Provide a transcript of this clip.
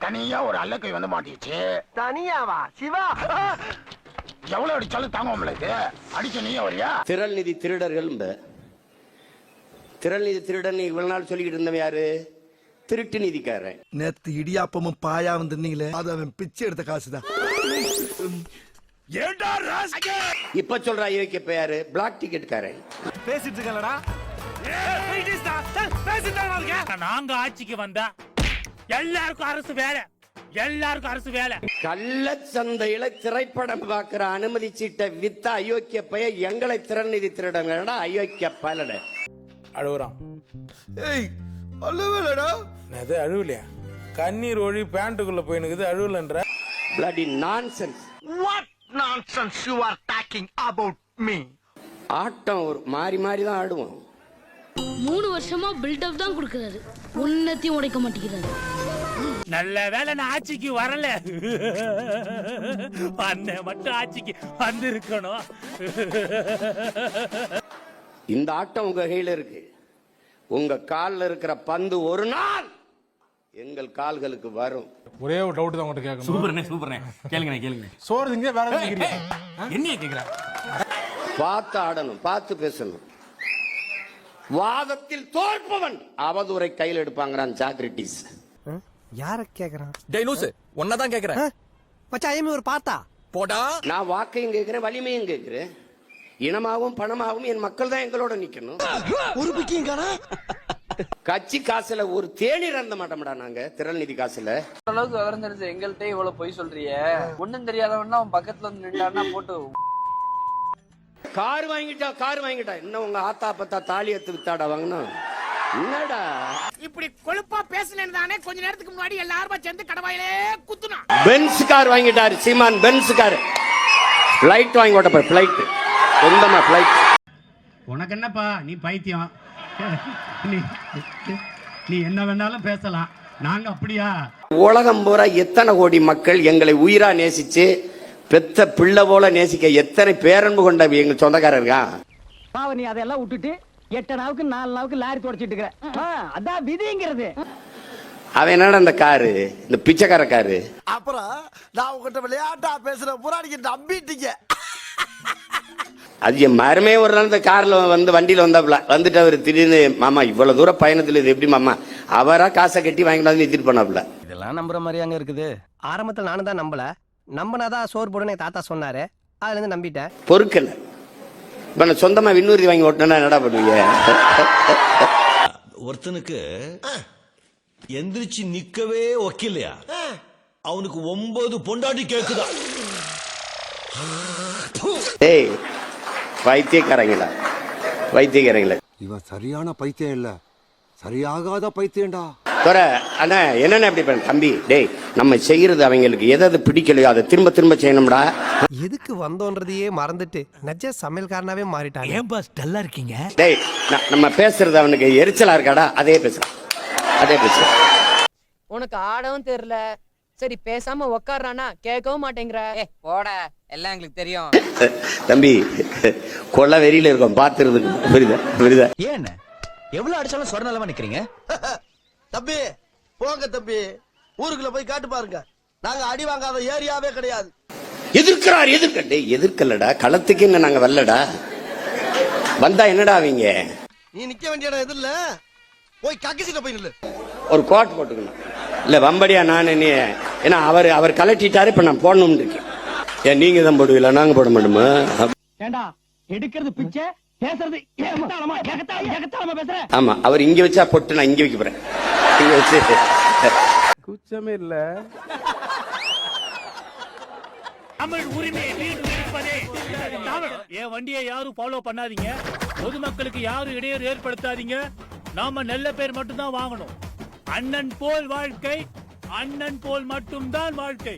தனியா ஒரு அல்லக்கை வந்து மாட்டிச்சு. தனியாவா சிவா? எவ்வளவு அடிச்சாலும் தாங்க முடியாது. அடிச்ச நீ வரியா? திரள் நிதி திருடர்கள். திரள் நிதி திருடன் இவ்வளவு நாள் சொல்லிக்கிட்டு இருந்தவன் யாரு? திருட்டு நிதிக்காரன். நேத்து இடியாப்பமும் பாயாவும் தின்னீங்களே, அது அவன் பிச்சை எடுத்த காசுதான். இப்ப சொல்ற ஐயோக்கிய யாரு? பிளாக் டிக்கெட் காரன். பேசிட்டு இருக்கலடா. நாங்க ஆட்சிக்கு வந்தா எல்லாருக்கும் அரசு வேலை, எல்லாருக்கும் அரசு வேலை. கள்ள சந்தையில திரைப்படம் பார்க்கிற அனுமதி சீட்டை வித்த அயோக்கிய பைய எங்களை திறன் நிதி திருடங்கடா. அயோக்கிய பலட அழுகுறான். ஏய் அழுவலடா. அது அழுவலையா? கண்ணீர் ஒழி பேண்ட்டுக்குள்ள போயினுக்குது, அழுவலன்ற. bloody nonsense. What nonsense you are talking about me? ஆட்டம் ஒரு மாறி மாறி தான் ஆடுவோம். 3 வருஷமா பில்டப் தான் கொடுக்கறாரு, உன்னத்தையும் உடைக்க மாட்டேங்கிறாரு. நல்ல வேலை நான் ஆட்சிக்கு வரல, அண்ணன் மட்டும் ஆட்சிக்கு வந்து இருக்கணும். இந்த ஆட்டம் உங்க கையில இருக்கு. உங்க கால்ல இருக்கிற பந்து ஒரு நாள் எங்கள் கால்களுக்கு வரும். ஒரே ஒரு டவுட் தான் உங்ககிட்ட கேட்கணும். சூப்பர்ண்ணே கேளுங்க. சோறு திங்க வேற என்ன கேக்குற? பார்த்து ஆடணும், பார்த்து பேசணும். வாதத்தில் தோற்பவன் அவதூறை கையில் எடுப்பாங்கிறான் சாக்ரட்டிஸ். யார கேக்குறான்? டேய் லூசு, ஒன்னதான் கேக்குறேன். மச்சான் ஐயமே ஒரு பார்த்தா போடா. நான் வாக்கையும் கேட்கிறேன், வலிமையும் கேட்கிறேன். இனமாகவும் பணமாகவும் என் மக்கள் தான் எங்களோட நிக்கணும். ஒரு பிக்கிங்கானா? கட்சி காசுல ஒரு தேநீர் அருந்த மாட்டோம்டா நாங்க. திரள் நிதி காசுல அளவுக்கு விவரம் தெரிஞ்ச எங்கள்கிட்ட இவ்வளவு பொய் சொல்றிய. ஒண்ணும் தெரியாதவன்னா அவன் பக்கத்துல வந்து நின்றான்னா போட்டு கார் வாங்கிட்டா இன்னும் உங்க ஆத்தா பத்தா தாலி எடுத்து வித்தாடா வாங்கணும். என்னடா இப்படி கொழுப்பா பேசலன்னு தானே கொஞ்ச நேரத்துக்கு முன்னாடி எல்லாரும் சேர்ந்து கடவாயிலே குத்துனா. பென்ஸ் கார் வாங்கிட்டாரு சீமான். Benz car. பிளைட் வாங்கி ஓட்ட போய் பிளைட், சொந்தமா பிளைட். உனக்கு என்னப்பா, நீ பைத்தியம். நீ என்ன வேணாலும் பேசலாம், நாங்க அப்படியா? உலகம் பூரா எத்தனை கோடி மக்கள் எங்களை உயிரா நேசிச்சு பெத்த பிள்ளை போல நேசிக்க எத்தனை பேரன்பு கொண்ட எங்க சொந்தக்காரர் இருக்கான். பாவ நீ அதெல்லாம் விட்டுட்டு 8 நாவுக்கு 4 நாவுக்கு லாரி தொடச்சிட்டு இருக்க. அதான் விதிங்கிறது. அவன் என்னடா அந்த காரு, இந்த பிச்சைக்கார காரு. அப்புறம் நான் உங்ககிட்ட விளையாட்டா பேசுற புறாடிக்கு நம்பிட்டீங்க. அது என் மருமே ஒரு நாள் இந்த கார்ல வந்து வண்டியில வந்துட்டு அவர் திடீர்னு, மாமா இவ்வளவு தூரம் பயணத்துல இது எப்படி மாமா, அவரா காசை கட்டி வாங்கிட்டு வந்து நிறுத்திட்டு பண்ணாப்ல. இதெல்லாம் நம்புற மாதிரி அங்க இருக்குது. ஆரம்பத்துல நானும் தான் நம்பல, நம்பினாதான் சோறு போடுன்னு தாத்தா சொன்னாரு, அதுல இருந்து நம்பிட்டேன். பொறுக்கல. இப்ப நான் சொந்தமா விண்ணூர்தி வாங்கி ஓட்டினா என்னடா பண்ணுவீங்க? ஒருத்தனுக்கு எந்திரிச்சு நிக்கவே ஒக்கில்லையா, அவனுக்கு 9 பொண்டாட்டி கேக்குதா. ஏய் பைத்தியக்காரங்களா. இவன் சரியான பைத்தியம் இல்ல, சரியாகாத பைத்தியம்டா. அண்ணா என்னென்ன எப்படி பண்ண தம்பி? டேய் நம்ம செய்யறது அவங்களுக்கு எதாவது பிடிக்கலையோ அதை திரும்ப திரும்ப செய்யணும்டா. எதுக்கு வந்தோன்றதையே மறந்துட்டு நெஜ சமையல்காரனாவே மாறிட்டாங்க. ஏன் பாஸ் டல்லா இருக்கீங்க? டேய் நம்ம பேசுறது அவனுக்கு எரிச்சலா இருக்காடா, அதே பேச. உனக்கு ஆடவும் தெரியல, சரி பேசாம உக்காடுறானா கேட்கவும் மாட்டேங்கிற. போட, எல்லாம் எங்களுக்கு தெரியும். தம்பி கொள்ள வெறியில இருக்கும் பாத்துறதுக்கு. புரியுதா? ஏன் எவ்வளவு அடிச்சாலும் சொர நிலமா நிக்கிறீங்க? தம்பி போங்க தம்பி, ஊருக்குள்ள போய் காட்டு பாருங்க. நாங்க அடி வாங்காத ஏரியாவே கிடையாது. எதிர்க்கலடா, களத்துக்கு என்ன நாங்க வரலடா. வந்தா என்னடா அவங்க? நீ நிக்க வேண்டிய இடம் எது இல்ல, போய் கக்கிசிட்ட போய் நில்லு. ஒரு கோட் போட்டுக்கணும் இல்ல வம்படியா. நான் நீ ஏன்னா அவர் கலட்டிட்டாரு, இப்ப நான் போடணும்னு இருக்கேன். ஏன் நீங்க தான் போடுவீங்களா, நாங்க போட மாட்டோமா? ஏண்டா எடுக்கிறது பிச்சை, பேசுறது ஏகத்தாளமா பேசுற. ஆமா, அவர் இங்க வச்சா பொட்டு, நான் இங்க வைக்க போறேன். இங்க வச்சு குச்சமே இல்ல. தமிழ் உரிமையை மீண்டும் இருப்பதே என் வண்டியை யாரும் ஃபாலோ பண்ணாதீங்க, பொதுமக்களுக்கு யாரும் இடையூறு ஏற்படுத்தாதீங்க. நாம நல்ல பேர் மட்டும்தான் வாங்கணும். அண்ணன் போல் வாழ்க்கை, அண்ணன் போல் மட்டும்தான் வாழ்க்கை.